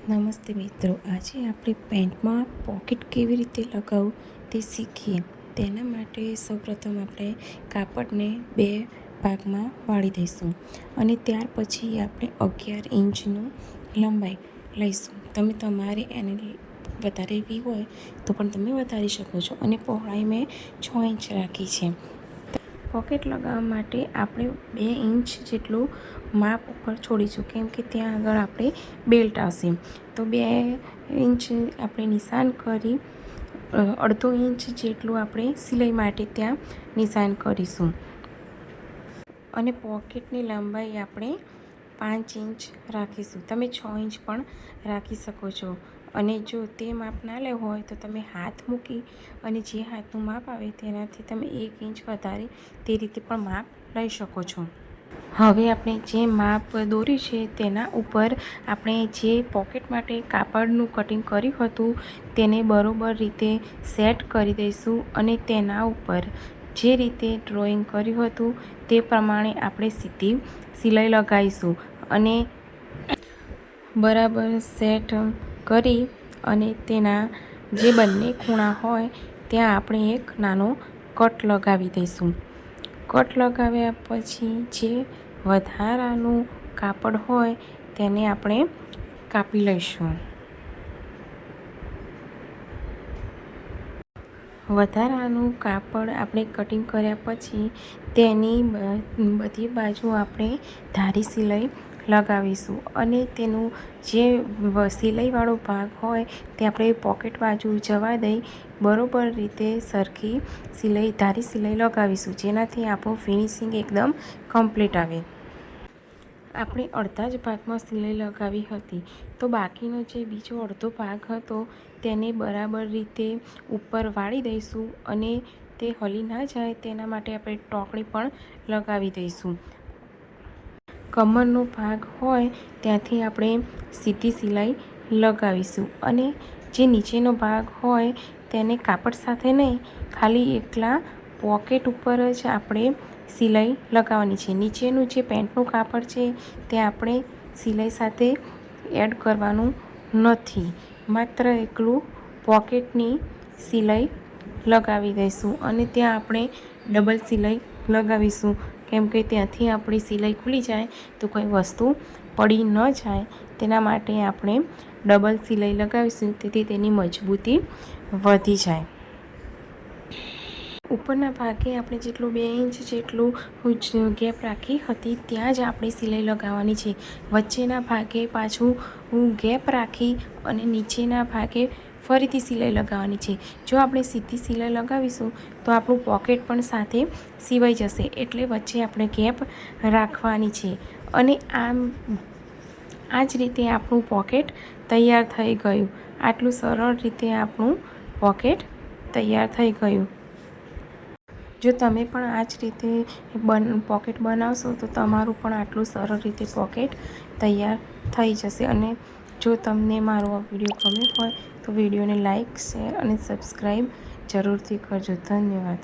નમસ્તે મિત્રો, આજે આપણે પેન્ટમાં પોકેટ કેવી રીતે લગાવવું તે શીખીએ. તેના માટે સૌપ્રથમ આપણે કાપડને 2 ભાગમાં વાળી દઈશું અને ત્યાર પછી આપણે 11 ઇંચનું લંબાઈ લઈશું. તમે તમારે એને વધારવી હોય તો પણ તમે વધારી શકો છો અને પહોળાઈ મેં 6 ઇંચ રાખી છે. પોકેટ લગાવવા માટે આપણે 2 ઇંચ જેટલું માપ ઉપર છોડીશું, કેમ કે ત્યાં આગળ આપણે બેલ્ટ આવશે. તો 2 ઇંચ આપણે નિશાન કરી 1/2 ઇંચ જેટલું આપણે સિલાઈ માટે ત્યાં નિશાન કરીશું અને પોકેટની લંબાઈ આપણે 5 ઇંચ રાખીશું. તમે 6 ઇંચ પણ રાખી શકો છો. અને જો તે માપ ના લેવું હોય તો તમે હાથ મૂકી અને જે હાથનું માપ આવે તેનાથી તમે 1 ઇંચ વધારે તે રીતે પણ માપ લઈ શકો છો. હવે આપણે જે માપ દોર્યું છે તેના ઉપર આપણે જે પોકેટ માટે કાપડનું કટિંગ કર્યું હતું તેને બરોબર રીતે સેટ કરી દઈશું અને તેના ઉપર જે રીતે ડ્રોઈંગ કર્યું હતું તે પ્રમાણે આપણે સીધી સિલાઈ લગાવીશું અને બરાબર સેટ કરી અને તેના જે બંને ખૂણા હોય ત્યાં આપણે એક નાનો કટ લગાવી દઈશું. કટ લગાવ્યા પછી જે વધારાનું કાપડ હોય તેને આપણે કાપી લઈશું. વધારાનું કાપડ આપણે કટિંગ કર્યા પછી તેની બધી બાજુ આપણે ધારી સિલાઈ લગાવીશું અને તેનું જે સિલાઈવાળો ભાગ હોય તે આપણે પોકેટ બાજુ જવા દઈ બરોબર રીતે સરખી સિલાઈ ધારી સિલાઈ લગાવીશું, જેનાથી આપણું ફિનિશિંગ એકદમ કમ્પ્લીટ આવે. આપણે અડધા જ ભાગમાં સિલાઈ લગાવી હતી, તો બાકીનો જે બીજો અડધો ભાગ હતો તેને બરાબર રીતે ઉપર વાળી દઈશું અને તે હલી ના જાય તેના માટે આપણે ટોકણી પણ લગાવી દઈશું. કમરનો ભાગ હોય ત્યાંથી આપણે સીધી સિલાઈ લગાવીશું અને જે નીચેનો ભાગ હોય તેને કાપડ સાથે નહીં, ખાલી એકલા પોકેટ ઉપર જ આપણે સિલાઈ લગાવવાની છે. નીચેનું જે પેન્ટનું કાપડ છે તે આપણે સિલાઈ સાથે એડ કરવાનું નથી, માત્ર એકલું પોકેટની સિલાઈ લગાવી દઈશું અને ત્યાં આપણે ડબલ સિલાઈ લગાવીશું, કેમ કે ત્યાંથી આપણી સિલાઈ ખુલી જાય તો કોઈ વસ્તુ પડી ન જાય તેના માટે આપણે ડબલ સિલાઈ લગાવીશું, તેથી તેની મજબૂતી વધી જાય. ઉપરના ભાગે આપણે જેટલું 2 ઇંચ જેટલું ગેપ રાખી હતી ત્યાં જ આપણે સિલાઈ લગાવવાની છે. વચ્ચેના ભાગે પાછું ગેપ રાખી અને નીચેના ભાગે ફરીથી સિલાઈ લગાવવાની છે. જો આપણે સીધી સિલાઈ લગાવીશું તો આપણું પોકેટ પણ સાથે સિવાઈ જશે, એટલે વચ્ચે આપણે ગેપ રાખવાની છે અને આ જ રીતે આપણું પોકેટ તૈયાર થઈ ગયું. આટલું સરળ રીતે આપણું પોકેટ તૈયાર થઈ ગયું. જો તમે પણ આ જ રીતે પોકેટ બનાવશો તો તમારું પણ આટલું સરળ રીતે પોકેટ તૈયાર થઈ જશે. અને જો તમને મારો આ વિડીયો ગમ્યો હોય તો વિડીયોને લાઇક, શેર અને સબસ્ક્રાઈબ જરૂરથી કરજો. ધન્યવાદ.